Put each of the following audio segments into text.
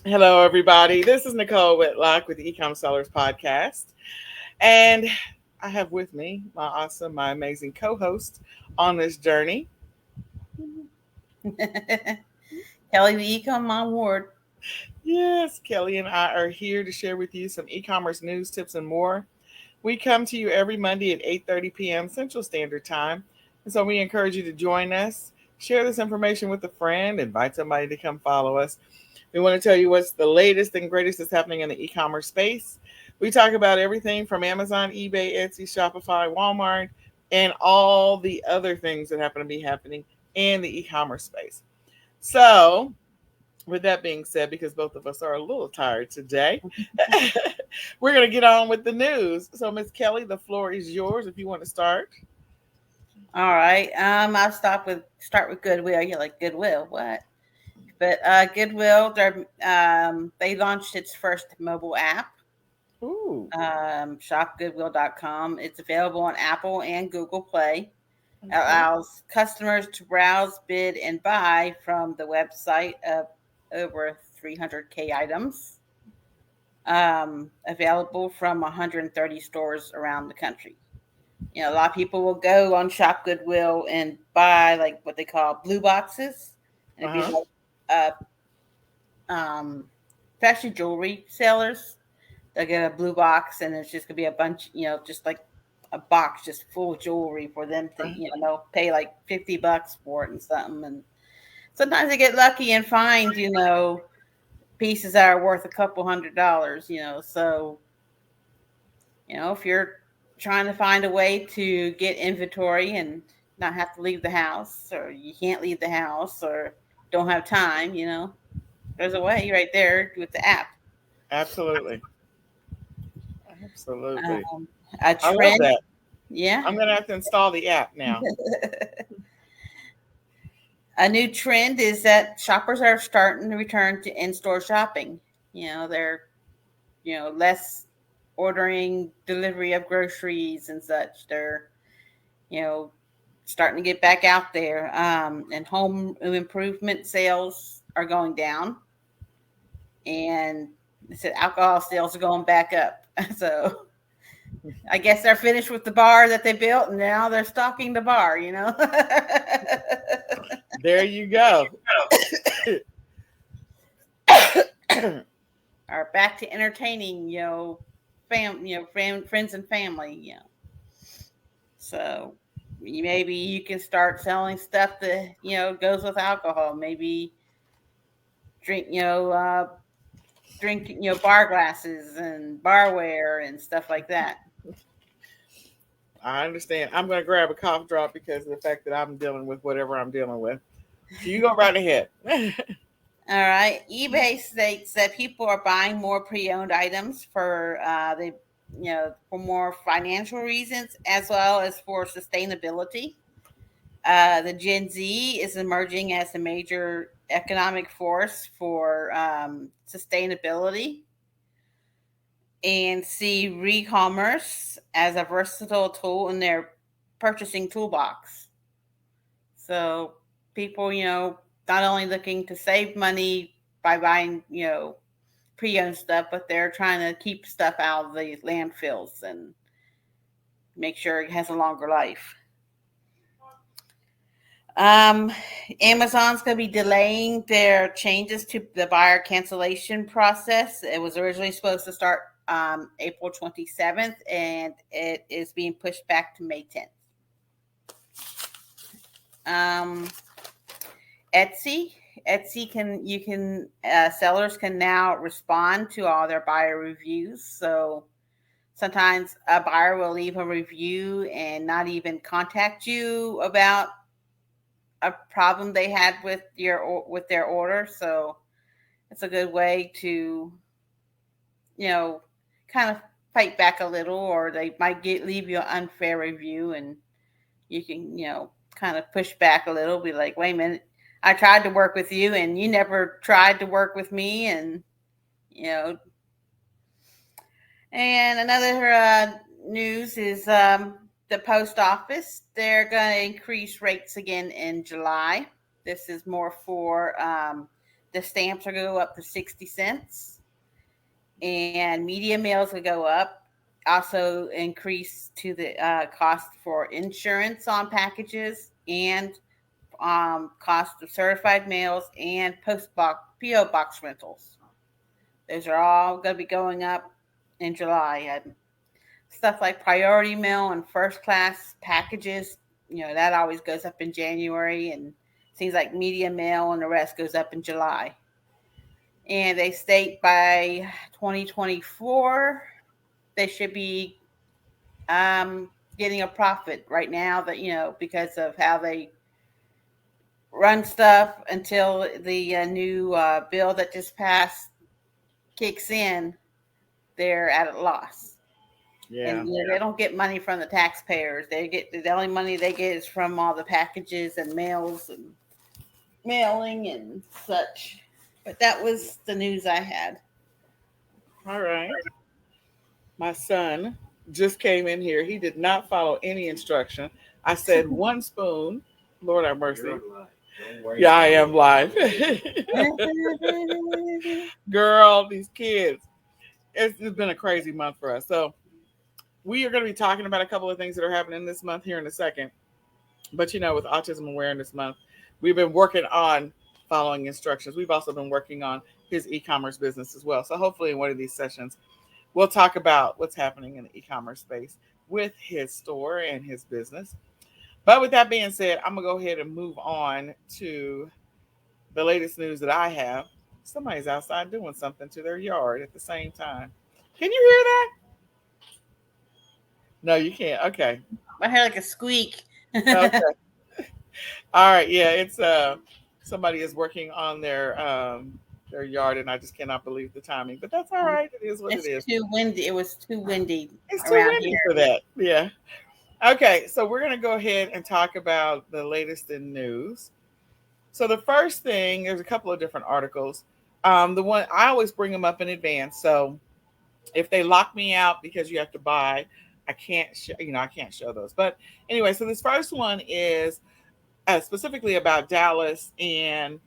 Hello, everybody. This is Nicole Whitlock with the eCom Sellers Podcast. And I have with me my amazing co host on this journey. Kelly, the eCom Mom Ward. Yes, Kelly and I are here to share with you some e commerce news, tips, and more. We come to you every Monday at 8:30 p.m. Central Standard Time. And so we encourage you to join us, share this information with a friend, invite somebody to come follow us. We want to tell you what's the latest and greatest that's happening in the e commerce space. We talk about everything from Amazon, eBay, Etsy, Shopify, Walmart, and all the other things that happen to be happening in the e commerce space. So, with that being said, because both of us are a little tired today, we're going to get on with the news. So, Miss Kelly, the floor is yours if you want to start. All right. I'll start with Goodwill. You're like Goodwill, what? But Goodwill, they launched its first mobile app, Ooh. shopgoodwill.com. It's available on Apple and Google Play. It Okay. allows customers to browse, bid, and buy from the website of over 300K items, available from 130 stores around the country. A lot of people will go on Shop Goodwill and buy like what they call blue boxes, and Uh if you huh. have fashion jewelry sellers, they'll get a blue box, and it's just gonna be a bunch, just like a box just full of jewelry for them to, they'll pay like $50 for it and something, and sometimes they get lucky and find, pieces that are worth a couple $100, so if you're trying to find a way to get inventory and not have to leave the house, or you can't leave the house, or don't have time, there's a way right there with the app. Absolutely. Absolutely. Um, a I love trend, that. yeah. I'm going to have to install the app now. A new trend is that shoppers are starting to return to in-store shopping. They're less ordering delivery of groceries and such. They're you know starting to get back out there. And home improvement sales are going down, and they said alcohol sales are going back up. So I guess they're finished with the bar that they built, and now they're stocking the bar. There you go. Are back to entertaining, friends and family. So maybe you can start selling stuff that goes with alcohol. Maybe drink, bar glasses and barware and stuff like that. I understand. I'm going to grab a cough drop because of the fact that I'm dealing with whatever I'm dealing with. So you go right ahead. All right. eBay states that people are buying more pre-owned items for more financial reasons as well as for sustainability. The Gen Z is emerging as a major economic force for sustainability, and see re-commerce as a versatile tool in their purchasing toolbox. So people, not only looking to save money by buying, pre-owned stuff, but they're trying to keep stuff out of the landfills and make sure it has a longer life. Um, Amazon's going to be delaying their changes to the buyer cancellation process. It was originally supposed to start April 27th, and it is being pushed back to May 10th. Um, Etsy. Sellers can now respond to all their buyer reviews. So sometimes a buyer will leave a review and not even contact you about a problem they had with their order. So it's a good way to, you know, kind of fight back a little, or they might leave you an unfair review, and you can, kind of push back a little, be like, wait a minute, I tried to work with you and you never tried to work with me. And, you know, and another news is the post office. They're going to increase rates again in July. This is more for The stamps will go up to 60 cents, and media mails will go up. Also, increase to the cost for insurance on packages and cost of certified mails and post box PO box rentals. Those are all going to be going up in July. And stuff like priority mail and first class packages, that always goes up in January, and things like media mail and the rest goes up in July. And they state by 2024 they should be getting a profit right now, that because of how they run stuff until the new bill that just passed kicks in. They're at a loss. Yeah. And they don't get money from the taxpayers. They get the only money they get is from all the packages and mails and mailing and such. But that was the news I had. All right. My son just came in here. He did not follow any instruction. I said one spoon. Lord have mercy. Yeah, I am live. Girl, these kids. It's been a crazy month for us. So we are going to be talking about a couple of things that are happening this month here in a second. But with Autism Awareness Month, we've been working on following instructions. We've also been working on his e-commerce business as well. So hopefully in one of these sessions, we'll talk about what's happening in the e-commerce space with his store and his business. But with that being said, I'm going to go ahead and move on to the latest news that I have. Somebody's outside doing something to their yard at the same time. Can you hear that? No, you can't. Okay. I heard like a squeak. Okay. All right. Yeah, it's somebody is working on their yard, and I just cannot believe the timing. But that's all right. It is what it It's is. too windy. It was too windy It's too around windy here. for that. Yeah. Okay, so we're going to go ahead and talk about the latest in news. So the first thing, there's a couple of different articles. The one I always bring them up in advance. So if they lock me out because you have to buy, I can't, I can't show those. But anyway, so this first one is specifically about Dallas and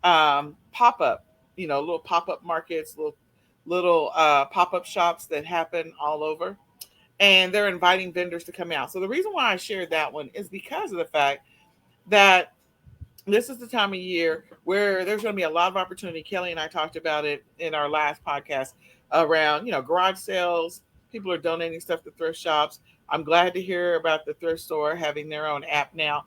pop up, little pop up markets, little pop up shops that happen all over, and they're inviting vendors to come out. So the reason why I shared that one is because of the fact that this is the time of year where there's going to be a lot of opportunity. Kelly and I talked about it in our last podcast around, garage sales. People are donating stuff to thrift shops. I'm glad to hear about the thrift store having their own app now.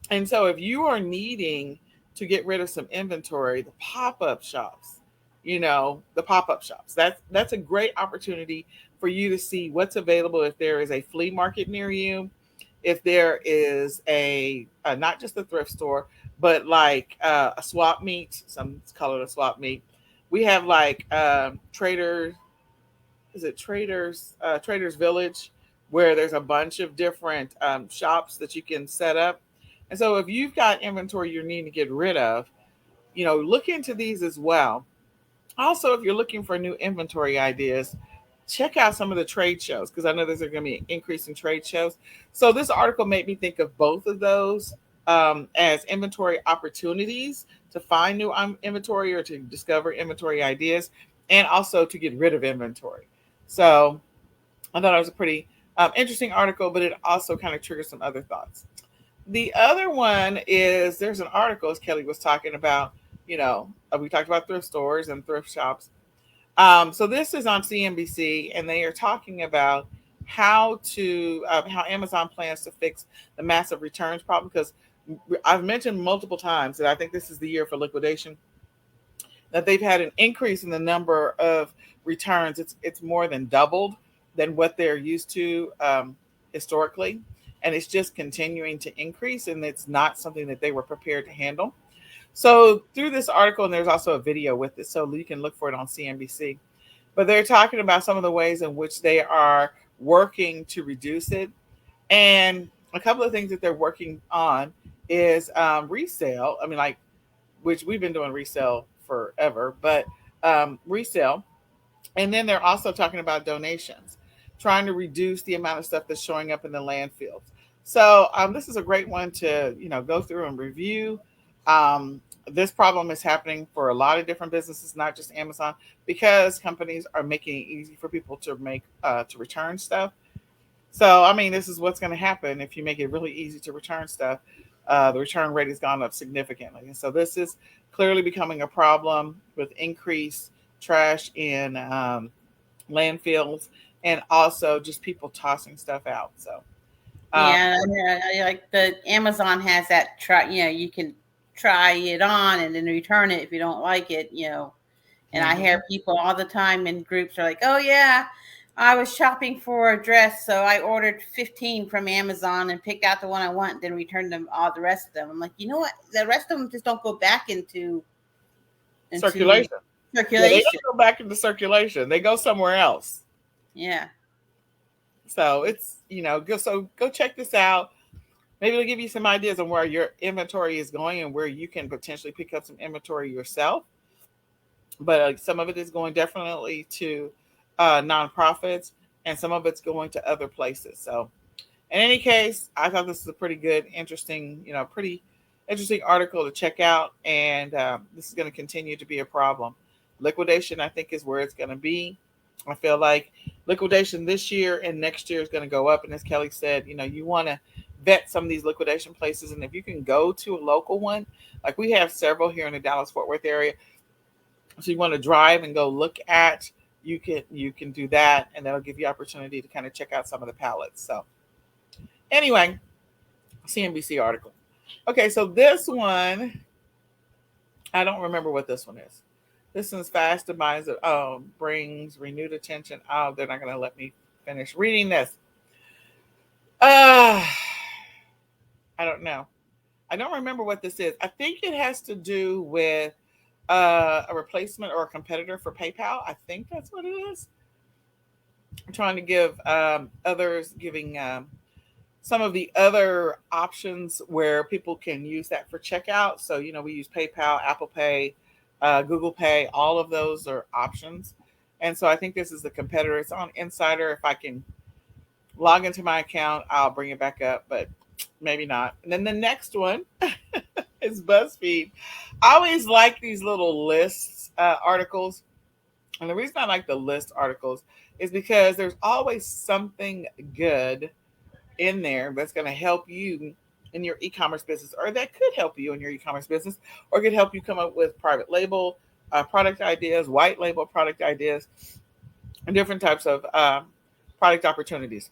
And so if you are needing to get rid of some inventory, the pop-up shops, the pop-up shops, that's a great opportunity for you to see what's available. If there is a flea market near you, if there is a not just a thrift store, but like a swap meet, some call it a swap meet. We have like Trader, is it Traders Village, where there's a bunch of different shops that you can set up. And so if you've got inventory you need to get rid of, look into these as well. Also, if you're looking for new inventory ideas, check out some of the trade shows, because I know there's going to be an increase in trade shows. So this article made me think of both of those as inventory opportunities to find new inventory or to discover inventory ideas, and also to get rid of inventory. So I thought it was a pretty interesting article, but it also kind of triggers some other thoughts. The other one is there's an article, as Kelly was talking about, we talked about thrift stores and thrift shops. So this is on CNBC, and they are talking about how Amazon plans to fix the massive returns problem, because I've mentioned multiple times that I think this is the year for liquidation, that they've had an increase in the number of returns. It's more than doubled than what they're used to historically, and it's just continuing to increase, and it's not something that they were prepared to handle. So through this article, and there's also a video with it, so you can look for it on CNBC, but they're talking about some of the ways in which they are working to reduce it. And a couple of things that they're working on is resale. I mean, like, which we've been doing resale forever, but resale. And then they're also talking about donations, trying to reduce the amount of stuff that's showing up in the landfills. So this is a great one to go through and review. This problem is happening for a lot of different businesses, not just Amazon, because companies are making it easy for people to make to return stuff. So, I mean, this is what's going to happen if you make it really easy to return stuff. The return rate has gone up significantly, and so this is clearly becoming a problem with increased trash in landfills and also just people tossing stuff out. So, um, Yeah, I like the Amazon has that try. You can try it on and then return it if you don't like it. And I mhm. hear people all the time in groups are like, "Oh yeah, I was shopping for a dress, so I ordered 15 from Amazon and picked out the one I want, then returned them all the rest of them." I'm like, you know what? The rest of them just don't go back into Circulation. Yeah, they circulation. don't go back into circulation. They go somewhere else. Yeah. So it's go check this out. Maybe it'll give you some ideas on where your inventory is going and where you can potentially pick up some inventory yourself. But some of it is going definitely to nonprofits, and some of it's going to other places. So in any case, I thought this is a pretty good, interesting, pretty interesting article to check out, and this is going to continue to be a problem. Liquidation, I think, is where it's going to be. I feel like liquidation this year and next year is going to go up, and as Kelly said, you want to vet some of these liquidation places, and if you can go to a local one, like we have several here in the Dallas Fort Worth area, so you want to drive and go look at, you can do that, and that'll give you opportunity to kind of check out some of the pallets. So anyway, CNBC article. Okay, so this one, I don't remember what this one is. This one's fast demise that brings renewed attention. Oh, they're not going to let me finish reading this. Uh, I don't know. I don't remember what this is. I think it has to do with a replacement or a competitor for PayPal. I think that's what it is. I'm trying to give giving some of the other options where people can use that for checkout. So, we use PayPal, Apple Pay, Google Pay, all of those are options. And so I think this is the competitor. It's on Insider. If I can log into my account, I'll bring it back up, but maybe not. And then the next one is BuzzFeed. I always like these little lists articles. And the reason I like the list articles is because there's always something good in there that's going to help you in your e-commerce business, or that could help you in your e-commerce business, or could help you come up with private label product ideas, white label product ideas, and different types of product opportunities.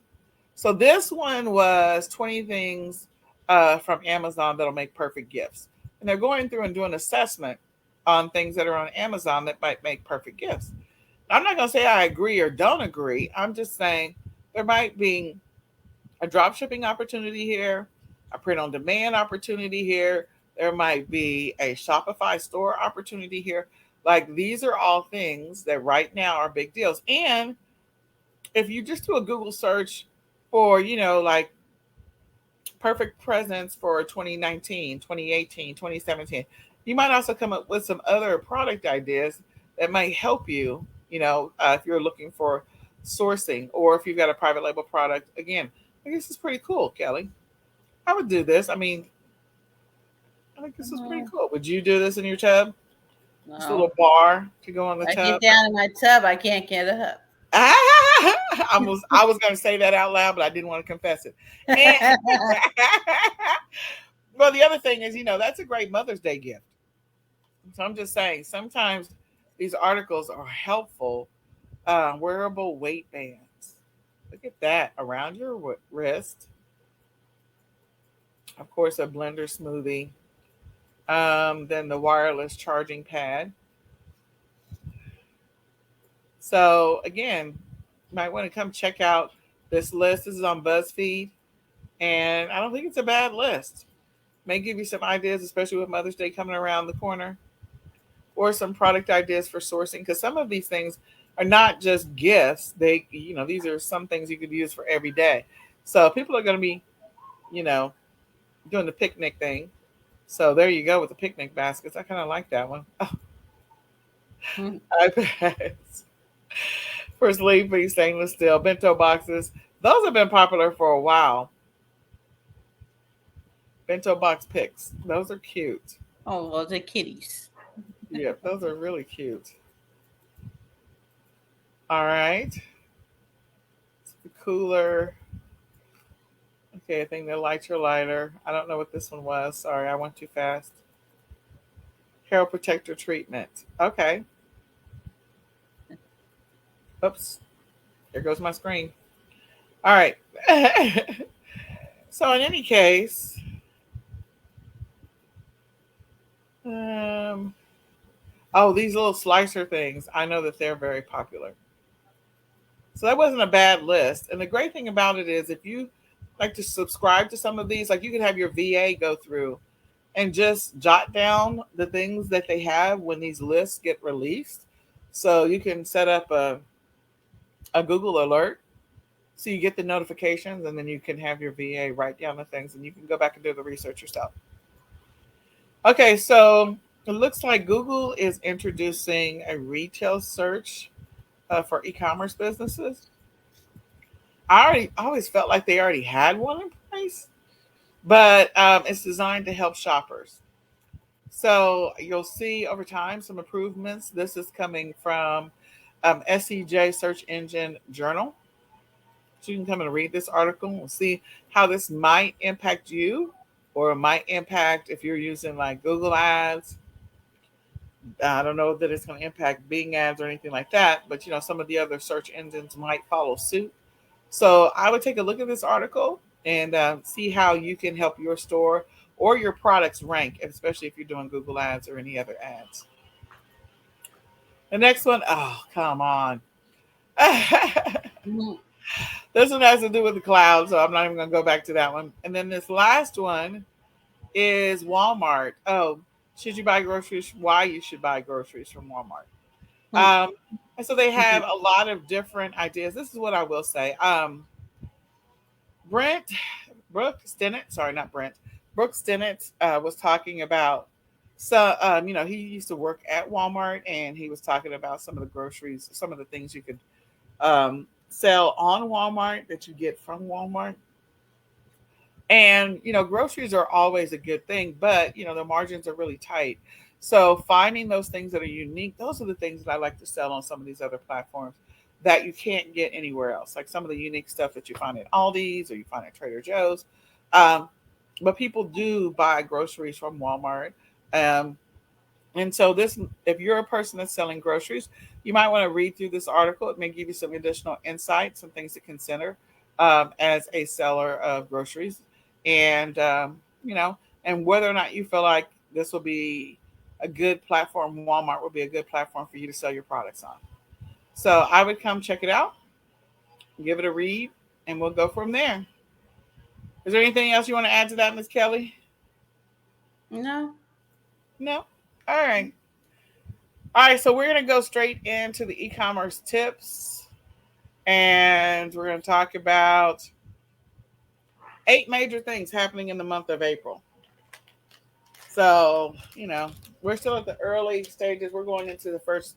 So this one was 20 things from Amazon that'll make perfect gifts, and they're going through and doing assessment on things that are on Amazon that might make perfect gifts. I'm not going to say I agree or don't agree. I'm just saying there might be a drop shipping opportunity here, a print on demand opportunity here. There might be a Shopify store opportunity here. Like these are all things that right now are big deals. And if you just do a Google search for, like perfect presents for 2019, 2018, 2017, you might also come up with some other product ideas that might help you, if you're looking for sourcing or if you've got a private label product. Again, I guess it's pretty cool, Kelly. I would do this. I mean, I think this is pretty No, cool. Would you do this in your tub? This little no. bar to go on the I get tub. down in my tub, I can't get up. I was going to say that out loud, but I didn't want to confess it. And well, the other thing is, that's a great Mother's Day gift. So I'm just saying, sometimes these articles are helpful. Wearable weight bands. Look at that around your wrist. Of course, a blender smoothie. Then the wireless charging pad. So again, you might want to come check out this list. This is on BuzzFeed, and I don't think it's a bad list. May give you some ideas, especially with Mother's Day coming around the corner, or some product ideas for sourcing. Because some of these things are not just gifts; these are some things you could use for every day. So people are going to be, you know, doing the picnic thing. So there you go with the picnic baskets. I kind of like that one. Oh, iPads for sleeping, stainless steel, bento boxes. Those have been popular for a while. Bento box picks. Those are cute. Oh, well, the kitties. Yep, those are really cute. All right. The cooler. Okay, I think the lighter lighter. I don't know what this one was. Sorry, I went too fast. Hair protector treatment. Okay. Oops. There goes my screen. All right. So in any case, um, oh, these little slicer things. I know that they're very popular. So that wasn't a bad list. And the great thing about it is if you like to subscribe to some of these, like you could have your VA go through and just jot down the things that they have when these lists get released. So you can set up a Google alert so you get the notifications and then you can have your VA write down the things and you can go back and do the research yourself. Okay, so it looks like Google is introducing a retail search for e-commerce businesses. I always felt like they already had one in place, but it's designed to help shoppers. So you'll see over time some improvements. This is coming from SEJ Search Engine Journal. So you can come and read this article and see how this might impact you or it might impact if you're using like Google Ads. I don't know that it's going to impact Bing ads or anything like that, but you know, some of the other search engines might follow suit. So I would take a look at this article and see how you can help your store or your products rank, especially if you're doing Google ads or any other ads. The next one, oh, come on. Mhm. This one has to do with the cloud, so I'm not even going to go back to that one. And then this last one is Walmart. Oh, should you buy groceries? Why you should buy groceries from Walmart. Um, and so they have a lot of different ideas. This is what I will say. Brent, Brooke Stinnett, sorry, not Brent, Brooke Stinnett was talking about, so, you know, he used to work at Walmart and he was talking about some of the groceries, some of the things you could sell on Walmart that you get from Walmart. And, you know, groceries are always a good thing, but, you know, the margins are really tight. So finding those things that are unique, those are the things that I like to sell on some of these other platforms that you can't get anywhere else. Like some of the unique stuff that you find at Aldi's or you find at Trader Joe's. Um, but people do buy groceries from Walmart. Um, and so this, if you're a person that's selling groceries, you might want to read through this article. It may give you some additional insights, some things to consider as a seller of groceries, and you know, and whether or not you feel like this will be a good platform. Walmart will be a good platform for you to sell your products on. So I would come check it out, give it a read, and we'll go from there. Is there anything else you want to add to that, Miss Kelly? No. No. All right. All right, so we're going to go straight into the e-commerce tips and we're going to talk about 8 major things happening in the month of April. So, you know, we're still at the early stages. We're going into the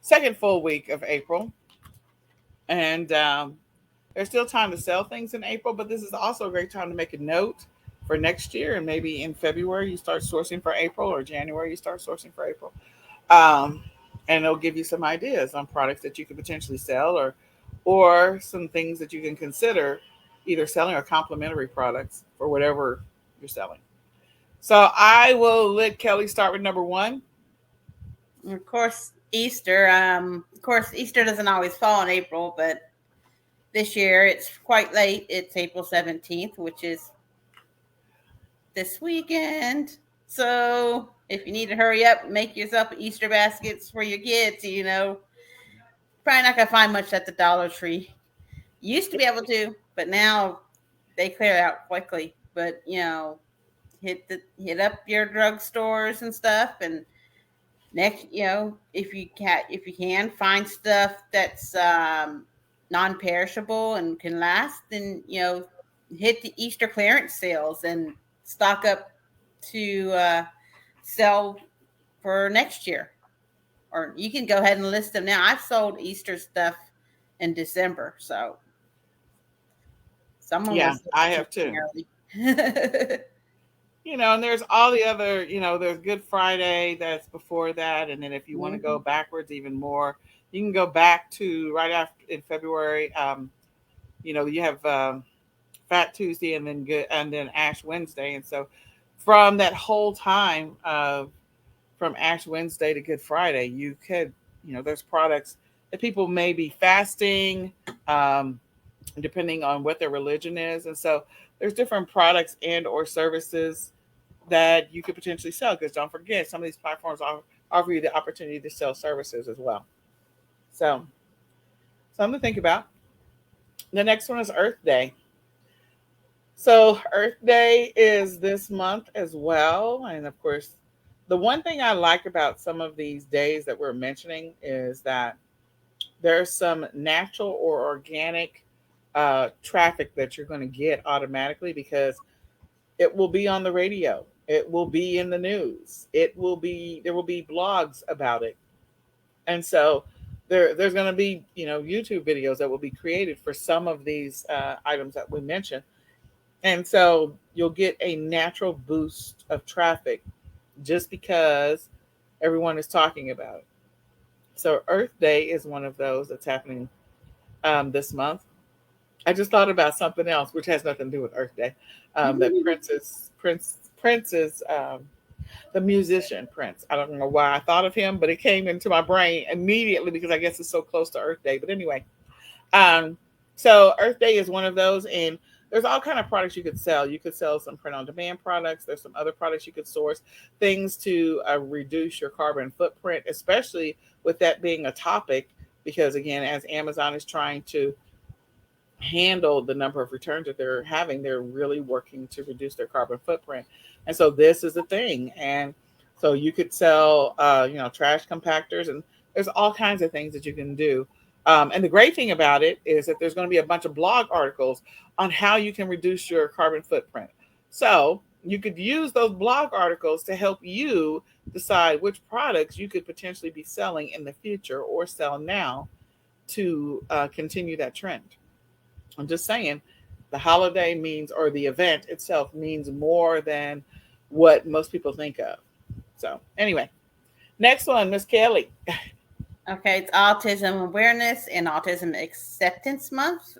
second full week of April. And there's still time to sell things in April, but this is also a great time to make a note for next year. And maybe in February, you start sourcing for April or January, you start sourcing for April. Um, and it'll give you some ideas on products that you could potentially sell or some things that you can consider either selling or complementary products for whatever you're selling. So I will let Kelly start with number one. Of course, Easter. Of course, Easter doesn't always fall in April, but this year it's quite late. It's April 17th, which is this weekend. So if you need to hurry up, make yourself Easter baskets for your kids. Probably not gonna find much at the Dollar Tree. Used to be able to, but now they clear out quickly. But hit up your drugstores and stuff, and next, if you can find stuff that's non-perishable and can last, then hit the Easter clearance sales and stock up to sell for next year. Or you can go ahead and list them now. I've sold Easter stuff in December, so someone Yeah, was I listening have too. early. And there's all the other, there's Good Friday that's before that. And then if you want to go Hmm. backwards even more, you can go back to right after in February. You have Fat Tuesday and then Ash Wednesday. And so from that whole time of from Ash Wednesday to Good Friday, you could, there's products that people may be fasting, um, depending on what their religion is. And so there's different products and or services that you could potentially sell, because don't forget, some of these platforms offer you the opportunity to sell services as well. So something to think about. The next one is Earth Day. So Earth Day is this month as well. And of course, the one thing I like about some of these days that we're mentioning is that there's some natural or organic traffic that you're going to get automatically, because it will be on the radio. It will be in the news. There will be blogs about it. And so there's going to be, YouTube videos that will be created for some of these items that we mentioned. And so you'll get a natural boost of traffic just because everyone is talking about it. So Earth Day is one of those that's happening this month. I just thought about something else, which has nothing to do with Earth Day. That Prince is the musician Prince. I don't know why I thought of him, but it came into my brain immediately because I guess it's so close to Earth Day. But anyway, um, so Earth Day is one of those, and there's all kind of products you could sell. You could sell some print on demand products. There's some other products you could source, things to reduce your carbon footprint, especially with that being a topic. Because again, as Amazon is trying to handle the number of returns that they're having, they're really working to reduce their carbon footprint. And so this is a thing. And so you could sell, trash compactors, and there's all kinds of things that you can do. And the great thing about it is that there's going to be a bunch of blog articles on how you can reduce your carbon footprint. So you could use those blog articles to help you decide which products you could potentially be selling in the future or sell now to continue that trend. I'm just saying, the holiday means, or the event itself means more than what most people think of. So, anyway, next one, Miss Kelly. Okay, it's Autism Awareness and Autism Acceptance Month.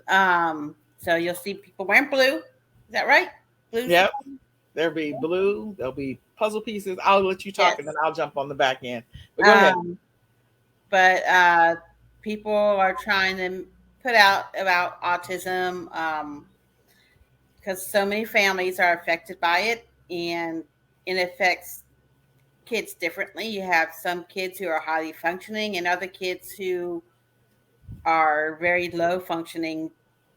So you'll see people wearing blue. Is that right? Blue's the Yep, color? there'll be blue, there'll be puzzle pieces. I'll let you talk and then Yes. I'll jump on the back end. But go ahead. Um, but people are trying to put out about autism because so many families are affected by it, and it affects kids differently. You have some kids who are highly functioning, and other kids who are very low functioning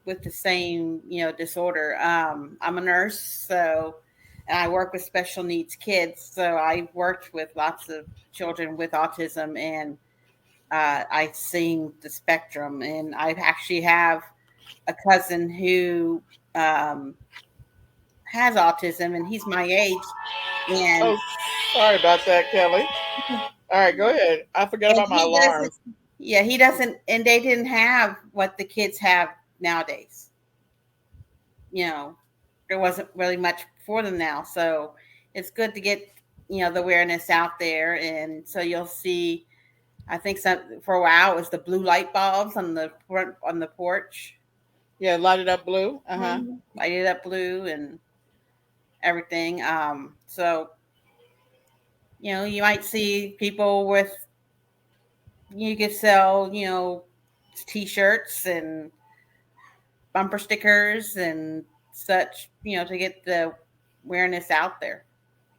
with the same disorder. I'm a nurse, so and I work with special needs kids, so I worked with lots of children with autism, and I've seen the spectrum. And I actually have a cousin who um, has autism, and he's my age, and Oh, sorry about that, Kelly. All right, go ahead. I forgot and about my he doesn't. alarms. Yeah, he doesn't, and they didn't have what the kids have nowadays. You know, there wasn't really much for them now, so it's good to get the awareness out there, and so you'll see. I think some for a while it was the blue light bulbs on the front on the porch, Yeah, light it up blue. Uh huh. lighted up blue and everything. So you might see people with you could sell t-shirts and bumper stickers and such, to get the awareness out there.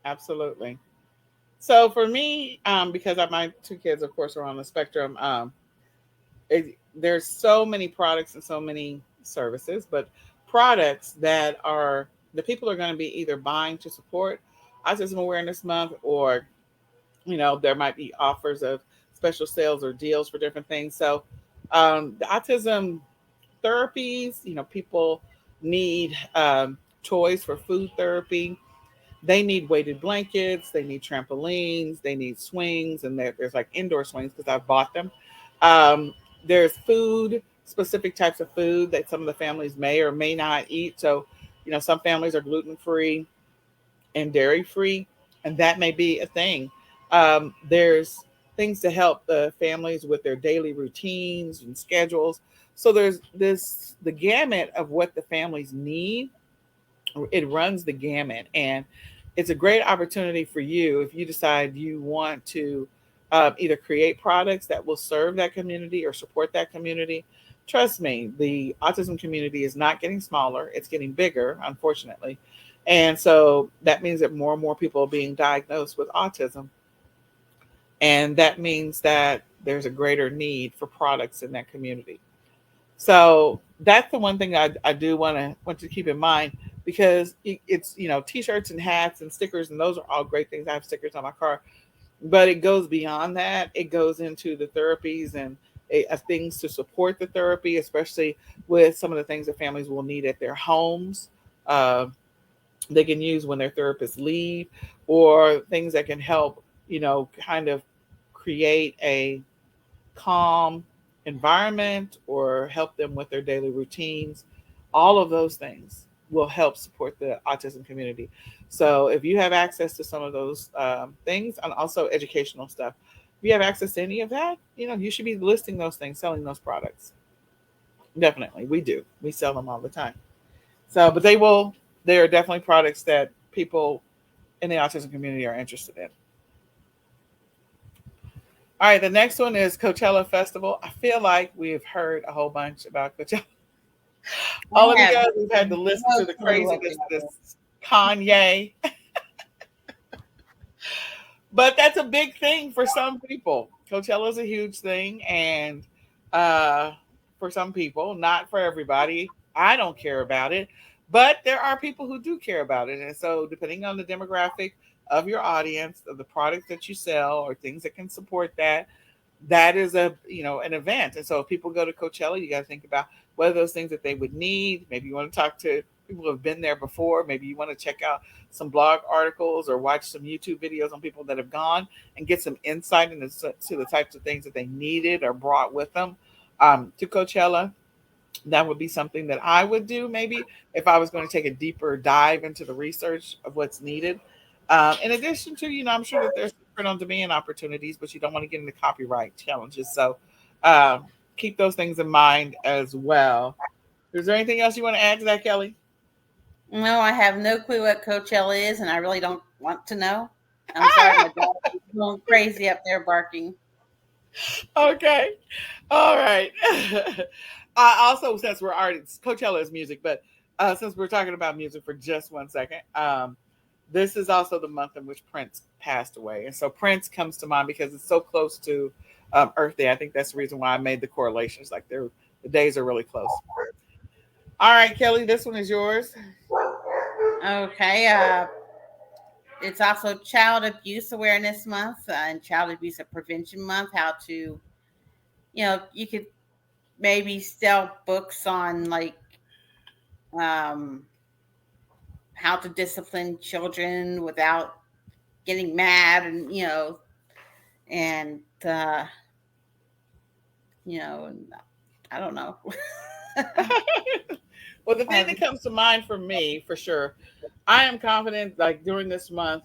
Absolutely. So for me, because my two kids, of course, are on the spectrum, there's so many products and so many services, but products that are the people are going to be either buying to support Autism Awareness Month, or there might be offers of special sales or deals for different things. So the autism therapies, people need toys for food therapy. They need weighted blankets, they need trampolines, they need swings, and there's like indoor swings because I've bought them. Um, there's food, specific types of food that some of the families may or may not eat. So, some families are gluten free. and dairy free, and that may be a thing. There's things to help the families with their daily routines and schedules. So there's this the gamut of what the families need. It runs the gamut, and it's a great opportunity for you if you decide you want to either create products that will serve that community or support that community. Trust me, the autism community is not getting smaller, it's getting bigger, unfortunately. And so that means that more and more people are being diagnosed with autism, and that means that there's a greater need for products in that community. So that's the one thing I do want to keep in mind, because it's t-shirts and hats and stickers, and those are all great things. I have stickers on my car, but it goes beyond that. It goes into the therapies and things to support the therapy, especially with some of the things that families will need at their homes. Uh, they can use when their therapists leave, or things that can help kind of create a calm environment or help them with their daily routines. All of those things will help support the autism community. So if you have access to some of those things, and also educational stuff, if you have access to any of that, you should be listing those things, selling those products. Definitely, we do. We sell them all the time. So, but they are definitely products that people in the autism community are interested in. All right, the next one is Coachella Festival. I feel like we have heard a whole bunch about Coachella. I Only have because we've had to listen no to the clue what craziness of that this is. Kanye. But that's a big thing for some people. Coachella is a huge thing, and uh, for some people, not for everybody. I don't care about it, but there are people who do care about it. And so, depending on the demographic of your audience, of the products that you sell, or things that can support that, that is an event. And so if people go to Coachella, you got to think about what are those things that they would need. Maybe you want to talk to people who have been there before. Maybe you want to check out some blog articles or watch some YouTube videos on people that have gone and get some insight into to the types of things that they needed or brought with them to Coachella. That would be something that I would do, maybe if I was going to take a deeper dive into the research of what's needed. In addition to, I'm sure that there's print on demand opportunities, but you don't want to get into copyright challenges. So keep those things in mind as well. Is there anything else you want to add to that, Kelly? No, I have no clue what Coachella is, and I really don't want to know. I'm sorry, my dog is going crazy up there barking. Okay. All right. I also, since we're already, Coachella is music, but since we're talking about music for just 1 second, this is also the month in which Prince passed away. And so Prince comes to mind because it's so close to Earth Day. I think that's the reason why I made the correlations. Like the days are really close. All right, Kelly, this one is yours. Okay, it's also Child Abuse Awareness Month and Child Abuse Prevention Month. How to, you could maybe sell books on like um, how to discipline children without getting mad, and and you know, I don't know. Well, the thing Have that comes to mind for me, for sure, I am confident, like during this month,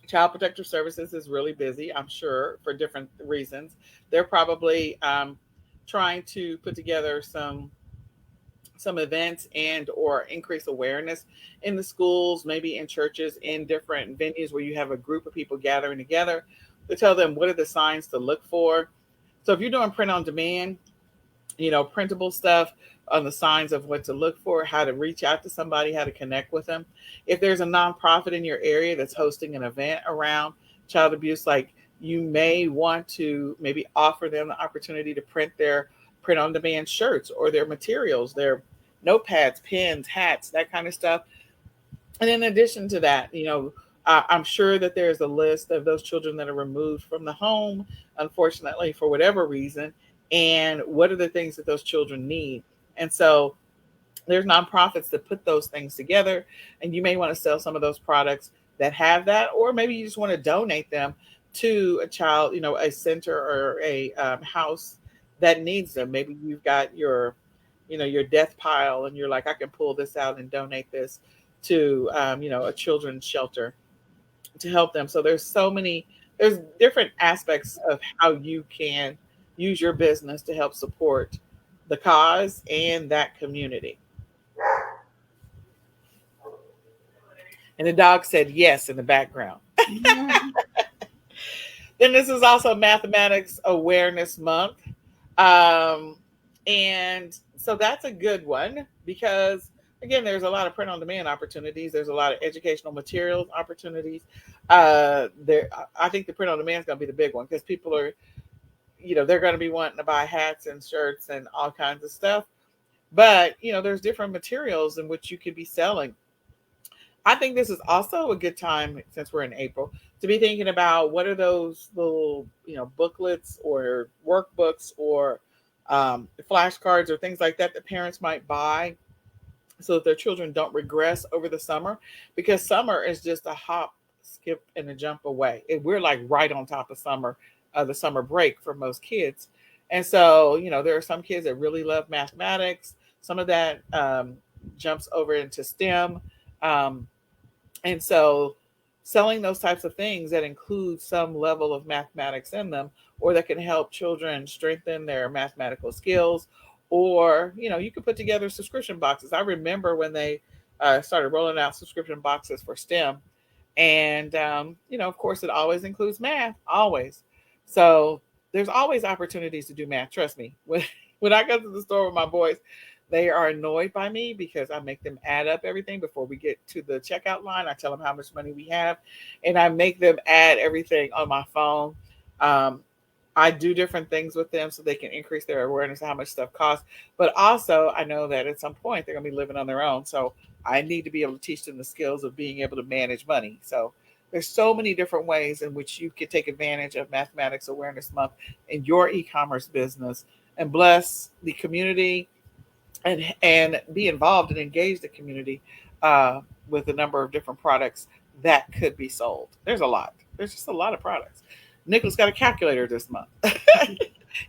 Child Protective Services is really busy, I'm sure, for different reasons. They're probably trying to put together some events and or increase awareness in the schools, maybe in churches, in different venues where you have a group of people gathering together to tell them what are the signs to look for. So if you're doing print on demand, printable stuff on the signs of what to look for, how to reach out to somebody, how to connect with them. If there's a nonprofit in your area that's hosting an event around child abuse, like you may want to maybe offer them the opportunity to print their print on demand shirts or their materials, their notepads, pens, hats, that kind of stuff. And in addition to that, I'm sure that there's a list of those children that are removed from the home, unfortunately, for whatever reason, and what are the things that those children need. And so there's nonprofits that put those things together, and you may want to sell some of those products that have that, or maybe you just want to donate them to a child, a center or a house that needs them. Maybe you've got your death pile, and you're like, I can pull this out and donate this to a children's shelter to help them. So there's different aspects of how you can use your business to help support the cause and that community. And the dog said yes in the background. Mhm. Then this is also Mathematics Awareness Month. Um, and so that's a good one because, again, there's a lot of print on demand opportunities. There's a lot of educational materials opportunities. I think the print on demand is going to be the big one because people are, they're going to be wanting to buy hats and shirts and all kinds of stuff. But, there's different materials in which you could be selling. I think this is also a good time since we're in April to be thinking about what are those little, booklets or workbooks or flashcards or things like that that parents might buy so that their children don't regress over the summer because summer is just a hop, skip, and a jump away. And we're like right on top of summer, the summer break for most kids. And so, there are some kids that really love mathematics. Some of that jumps over into STEM. Um, and so selling those types of things that include some level of mathematics in them or that can help children strengthen their mathematical skills or, you could put together subscription boxes. I remember when they started rolling out subscription boxes for STEM. And, of course, it always includes math, always. So there's always opportunities to do math. Trust me. When I go to the store with my boys, they are annoyed by me because I make them add up everything before we get to the checkout line. I tell them how much money we have, and I make them add everything on my phone. Um, I do different things with them so they can increase their awareness of how much stuff costs. But also, I know that at some point they're going to be living on their own. So I need to be able to teach them the skills of being able to manage money. So there's so many different ways in which you can take advantage of Mathematics Awareness Month in your e-commerce business and bless the community and be involved and engage the community with a number of different products that could be sold. There's a lot. There's just a lot of products. Nicholas got a calculator this month.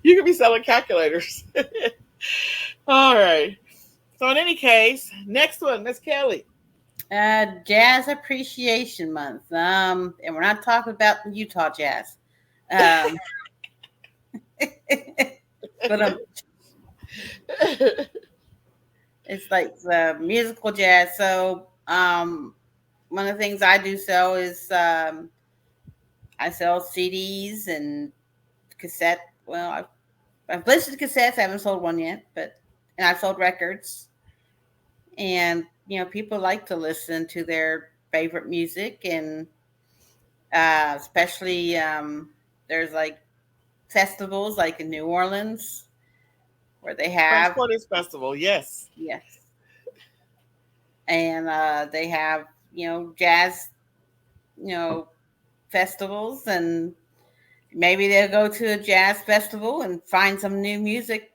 You could be selling calculators. All right. So in any case, next one, Miss Kelly. Jazz Appreciation Month. And we're not talking about Utah jazz. Um, but it's like the musical jazz. So one of the things I do sell is I sell CDs and cassette. Well, I've listed cassettes. I haven't sold one yet, but and I've sold records. And people like to listen to their favorite music, and especially there's like festivals like in New Orleans where they French have, Quarters Festival, yes. yes, and they have jazz you know festivals, and maybe they'll go to a jazz festival and find some new music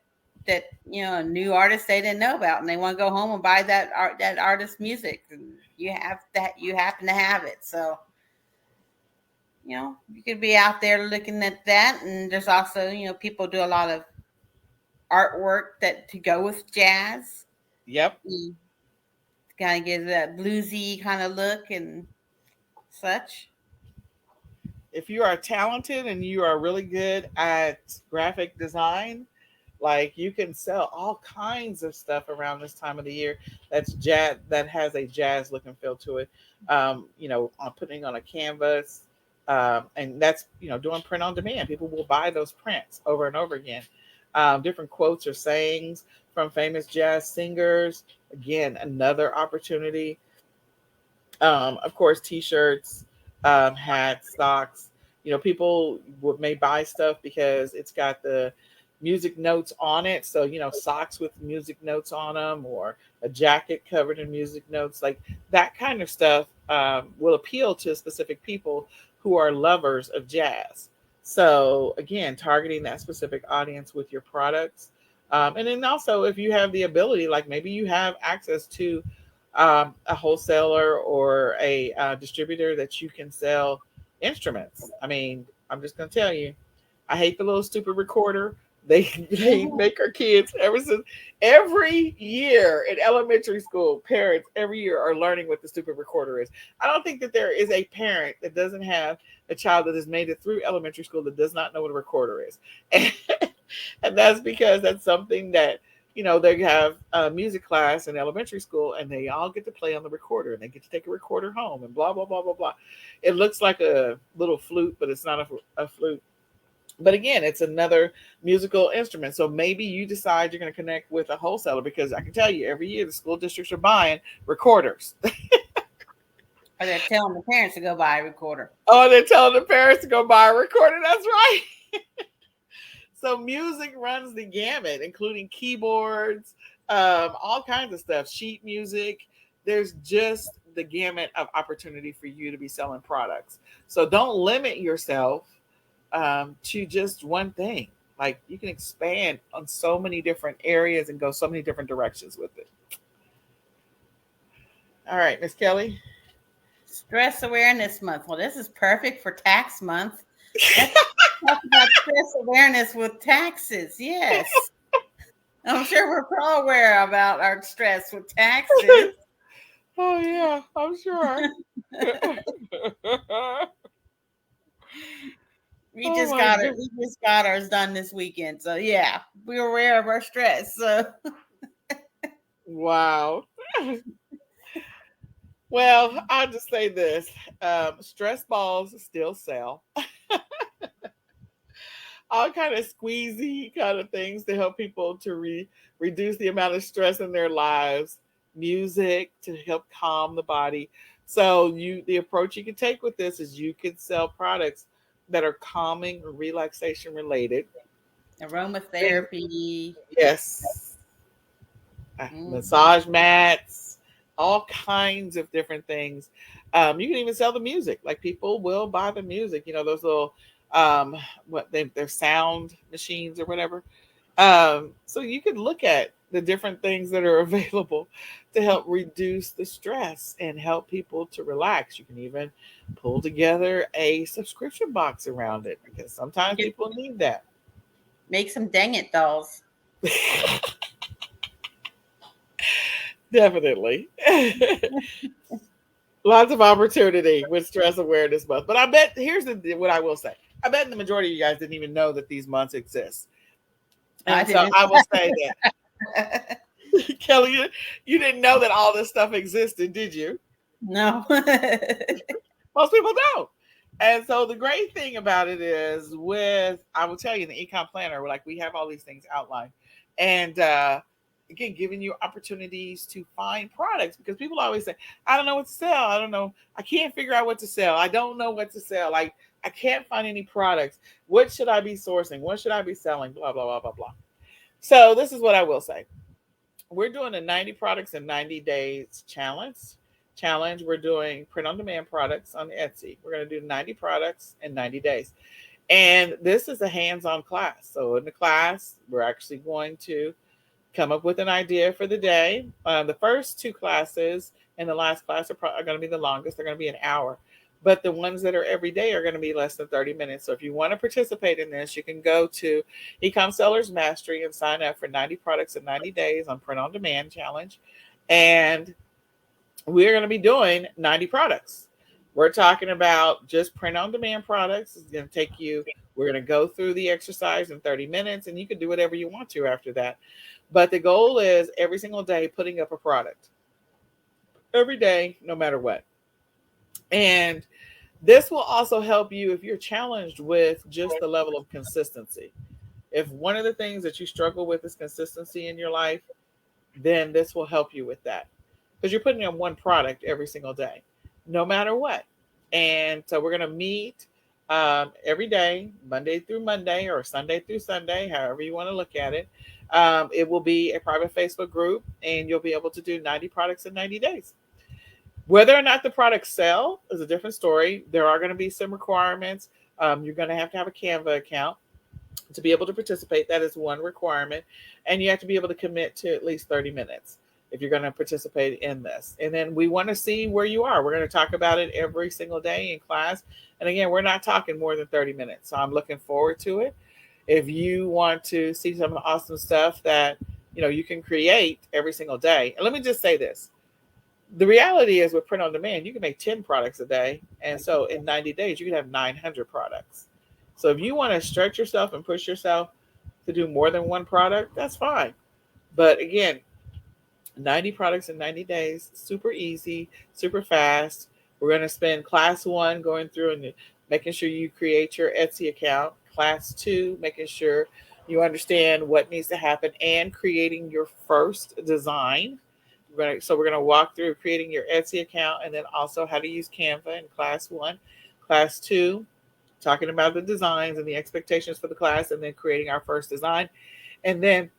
that a new artist they didn't know about, and they want to go home and buy that artist's music, and you happen to have it. So you could be out there looking at that, and there's also people do a lot of artwork that to go with jazz. Yep. Mm. Kind of gives that bluesy kind of look and such. If you are talented and you are really good at graphic design, like you can sell all kinds of stuff around this time of the year that's jazz that has a jazz look and feel to it. On putting on a canvas, and that's doing print on demand. People will buy those prints over and over again. Different quotes or sayings from famous jazz singers. Again, another opportunity. Of course, T-shirts, hats, socks. People may buy stuff because it's got the music notes on it. So socks with music notes on them, or a jacket covered in music notes, like that kind of stuff will appeal to specific people who are lovers of jazz. So again, targeting that specific audience with your products. And then also, if you have the ability, like maybe you have access to a wholesaler or a distributor that you can sell instruments. I mean, I'm just going to tell you, I hate the little stupid recorder, They make our kids ever since every year in elementary school. Parents every year are learning what the stupid recorder is. I don't think that there is a parent that doesn't have a child that has made it through elementary school that does not know what a recorder is, and that's because that's something that they have a music class in elementary school, and they all get to play on the recorder, and they get to take a recorder home, and blah blah blah blah blah. It looks like a little flute, but it's not a flute. But again, it's another musical instrument. So maybe you decide you're going to connect with a wholesaler, because I can tell you every year the school districts are buying recorders. Or they're telling the parents to go buy a recorder. Oh, they're telling the parents to go buy a recorder. That's right. So music runs the gamut, including keyboards, all kinds of stuff, sheet music. There's just the gamut of opportunity for you to be selling products. So don't limit yourself to just one thing. Like, you can expand on so many different areas and go so many different directions with it. All right, Miss Kelly. Stress Awareness Month. Well, this is perfect for tax month. Let's talk about stress awareness with taxes. Yes. I'm sure we're all aware about our stress with taxes. Oh yeah, I'm sure. Oh my goodness. We just got ours done this weekend. So yeah, we're aware of our stress. So Wow. Well, I'll just say this: stress balls still sell. All kind of squeezy kind of things to help people to reduce the amount of stress in their lives. Music to help calm the body. So the approach you can take with this is you can sell products that are calming or relaxation related. aromatherapy. Yes. Massage mats, all kinds of different things. You can even sell the music. Like, people will buy the music. Those little they're sound machines or whatever. So you can look at the different things that are available to help reduce the stress and help people to relax. You can even pull together a subscription box around it, because sometimes people need that. Make some dang it dolls. Definitely. Lots of opportunity with Stress Awareness Month. But I bet, what I will say. I bet the majority of you guys didn't even know that these months exist. And so I will say that. Kelly, you didn't know that all this stuff existed, did you? No. Most people don't. And so the great thing about it is, I will tell you, in the eCom planner, we have all these things outlined. And again, giving you opportunities to find products, because people always say, I don't know what to sell. I don't know. I can't figure out what to sell. I don't know what to sell. Like, I can't find any products. What should I be sourcing? What should I be selling? Blah, blah, blah, blah, blah. So this is what I will say. We're doing a 90 products in 90 days challenge. We're doing print on demand products on Etsy. We're going to do 90 products in 90 days. And this is a hands-on class. So in the class, we're actually going to come up with an idea for the day. The first two classes and the last class are going to be the longest. They're going to be an hour. But the ones that are every day are going to be less than 30 minutes. So if you want to participate in this, you can go to eCom Sellers Mastery and sign up for 90 products in 90 days on Print on Demand Challenge. And we're going to be doing 90 products. We're talking about just print on demand products. It's going to take you, we're going to go through the exercise in 30 minutes, and you can do whatever you want to after that. But the goal is every single day putting up a product. Every day, no matter what. And this will also help you if you're challenged with just the level of consistency. If one of the things that you struggle with is consistency in your life, then this will help you with that. Because you're putting in one product every single day, no matter what. And so we're going to meet every day, Monday through Monday or Sunday through Sunday, however you want to look at it. It will be a private Facebook group, and you'll be able to do 90 products in 90 days. Whether or not the products sell is a different story. There are going to be some requirements. You're going to have a Canva account to be able to participate. That is one requirement. And you have to be able to commit to at least 30 minutes if you're going to participate in this. And then we want to see where you are. We're going to talk about it every single day in class. And again, we're not talking more than 30 minutes. So I'm looking forward to it. If you want to see some awesome stuff that you can create every single day. And let me just say this. The reality is with print on demand, you can make 10 products a day. And so in 90 days, you can have 900 products. So if you want to stretch yourself and push yourself to do more than one product, that's fine. But again, 90 products in 90 days, super easy, super fast. We're going to spend class one going through and making sure you create your Etsy account. Class two, making sure you understand what needs to happen and creating your first design. We're going to walk through creating your Etsy account and then also how to use Canva in class one. Class two, talking about the designs and the expectations for the class, and then creating our first design. And then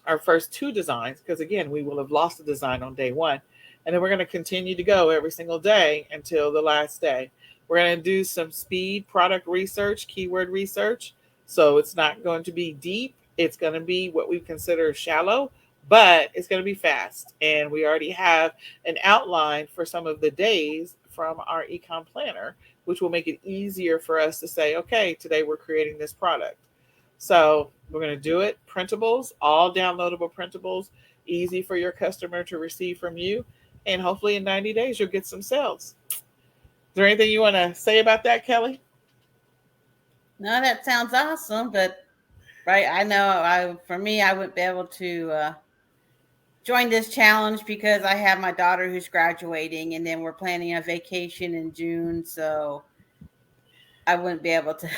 our first two designs, because again, we will have lost a design on day one. And then we're going to continue to go every single day until the last day. We're going to do some speed product research, keyword research. So it's not going to be deep. It's going to be what we consider shallow, but it's going to be fast. And we already have an outline for some of the days from our ecom planner, which will make it easier for us to say, okay, today we're creating this product. So we're going to do it. Printables, all downloadable printables, easy for your customer to receive from you. And hopefully in 90 days, you'll get some sales. Is there anything you want to say about that, Kelly? No, that sounds awesome, but right, I know for me, I wouldn't be able to join this challenge because I have my daughter who's graduating, and then we're planning a vacation in June, so I wouldn't be able to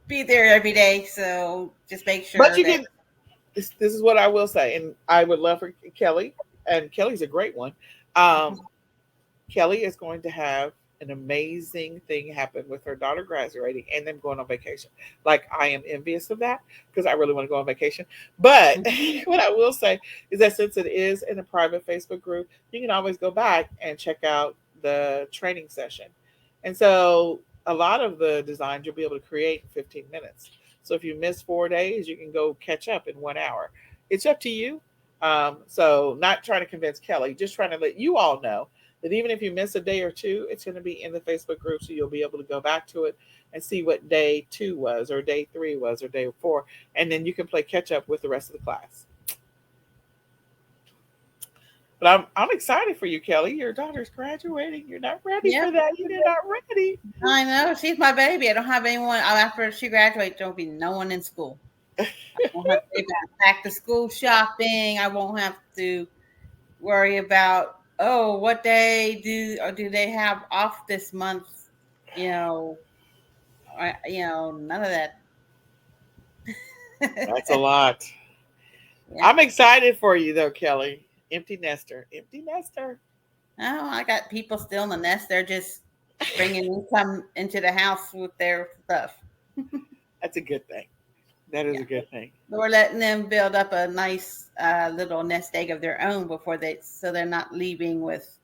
be there every day. So just make But sure you that. can, this is what I will say. And I would love for Kelly, and Kelly's a great one. Um, Kelly is going to have an amazing thing happen with her daughter graduating and them going on vacation. Like, I am envious of that because I really want to go on vacation. But what I will say is that since it is in a private Facebook group, you can always go back and check out the training session. And so a lot of the designs you'll be able to create in 15 minutes. So if you miss 4 days, you can go catch up in 1 hour. It's up to you. So not trying to convince Kelly, just trying to let you all know that even if you miss a day or two, it's going to be in the Facebook group, so you'll be able to go back to it and see what day two was, or day three was, or day four, and then you can play catch up with the rest of the class. But I'm excited for you, Kelly. Your daughter's graduating. You're not ready Yeah, for that. You're not ready. I know she's my baby. I don't have anyone after she graduates. There'll be no one in school. I won't have to worry about back to school shopping. I won't have to worry about, oh, what day do they have off this month? You know, none of that. That's a lot. Yeah. I'm excited for you though, Kelly. Empty nester. Empty nester. Oh, I got people still in the nest. They're just bringing income into the house with their stuff. That's a good thing. That is Yeah. a good thing. We're letting them build up a nice little nest egg of their own before so they're not leaving with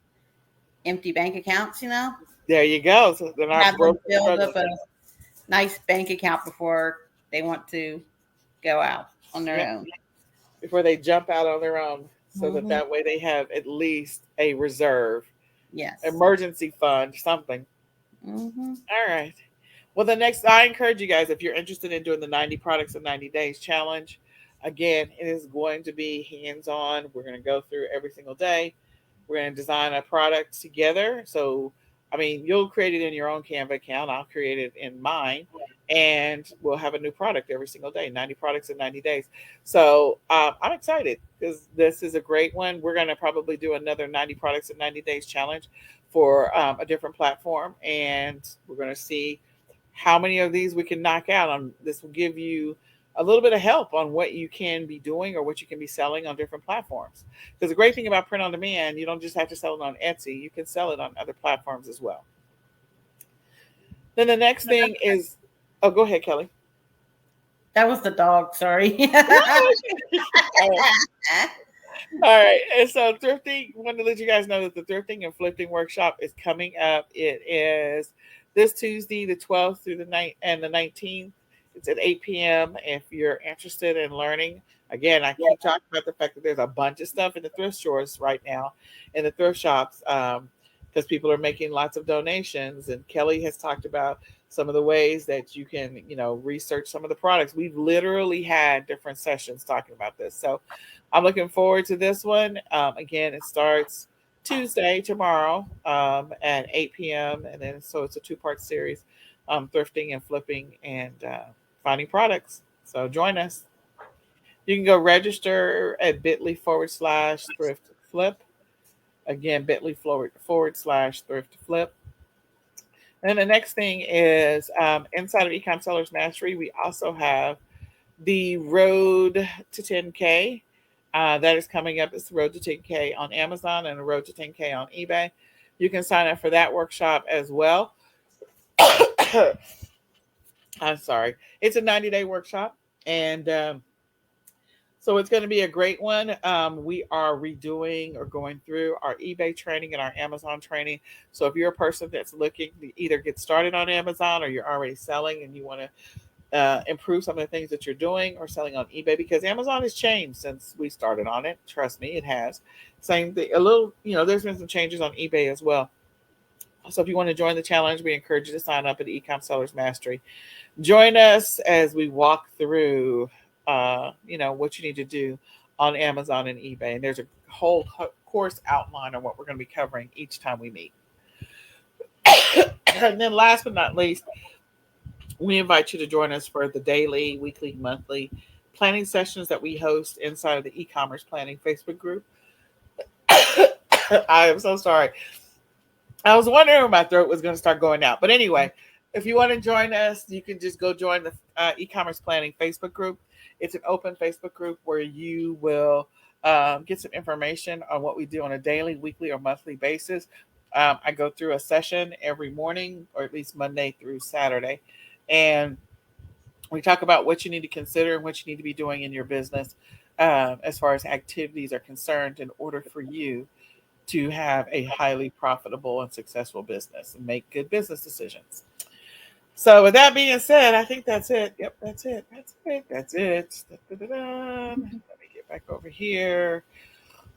empty bank accounts. There you go. So they're not Have them broke and build struggling. up a nice bank account before they want to go out on their Yep. own. Before they jump out on their own, so that Hmm. that way they have at least a reserve, Yes. emergency fund, something. Hmm. All right. Well, I encourage you guys, if you're interested in doing the 90 products in 90 days challenge, again, it is going to be hands on. We're going to go through every single day. We're going to design a product together. So, I mean, you'll create it in your own Canva account. I'll create it in mine. And we'll have a new product every single day, 90 products in 90 days. So I'm excited because this is a great one. We're going to probably do another 90 products in 90 days challenge for a different platform. And we're going to see how many of these we can knock out. This will give you a little bit of help on what you can be doing or what you can be selling on different platforms. Because the great thing about print on demand, you don't just have to sell it on Etsy, you can sell it on other platforms as well. Then the next thing is, oh, go ahead, Kelly. That was the dog. Sorry. All right. All right. And so thrifting, wanted to let you guys know that the thrifting and flipping workshop is coming up. It is this Tuesday, the 12th through the night and the 19th. It's at 8 p.m. If you're interested in learning, again, I keep talking about the fact that there's a bunch of stuff in the thrift stores right now, in the thrift shops, because people are making lots of donations. And Kelly has talked about some of the ways that you can, research some of the products. We've literally had different sessions talking about this. So I'm looking forward to this one. Again, it starts Tuesday, tomorrow, at 8 p.m. And then, so it's a two-part series, thrifting and flipping and finding products. So join us. You can go register at bit.ly/thrift flip. Again, bit.ly/thrift flip. And the next thing is, inside of Ecom Sellers Mastery, we also have the Road to 10K. That is coming up. It's the Road to 10K on Amazon and the Road to 10K on eBay. You can sign up for that workshop as well. I'm sorry. It's a 90-day workshop. And so it's going to be a great one. We are redoing or going through our eBay training and our Amazon training. So if you're a person that's looking to either get started on Amazon or you're already selling and you want to improve some of the things that you're doing or selling on eBay, because Amazon has changed since we started on it. Trust me, it has. Same thing, a little, there's been some changes on eBay as well. So if you want to join the challenge, we encourage you to sign up at Ecom Sellers Mastery. Join us as we walk through, what you need to do on Amazon and eBay. And there's a whole course outline on what we're going to be covering each time we meet. And then last but not least, we invite you to join us for the daily, weekly, monthly planning sessions that we host inside of the e-commerce planning Facebook group. I am so sorry. I was wondering when my throat was going to start going out. But anyway, if you want to join us, you can just go join the e-commerce planning Facebook group. It's an open Facebook group where you will get some information on what we do on a daily, weekly, or monthly basis. I go through a session every morning, or at least Monday through Saturday. And we talk about what you need to consider and what you need to be doing in your business as far as activities are concerned in order for you to have a highly profitable and successful business and make good business decisions. So with that being said, I think that's it. Yep, that's it. That's it. That's it. Da-da-da-da. Let me get back over here.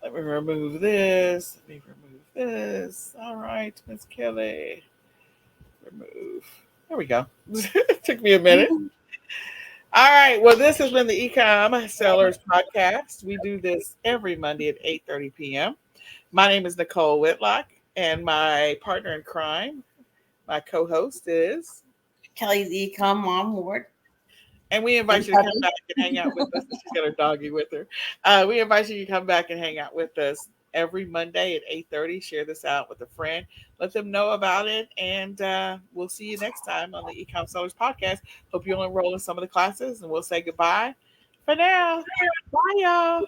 Let me remove this. Let me remove this. All right, Miss Kelly. Remove. There we go. It took me a minute. All right. Well, this has been the Ecom Sellers Podcast. We do this every Monday at 8:30 p.m. My name is Nicole Whitlock, and my partner in crime, my co-host is Kelly's eCom Mom Ward. And we invite you to come back and hang out with us. She's got her doggy with her. We invite you to come back and hang out with us every Monday at 8:30. Share this out with a friend. Let them know about it. And we'll see you next time on the Ecom Sellers Podcast. Hope you'll enroll in some of the classes, and we'll say goodbye for now. Bye, y'all.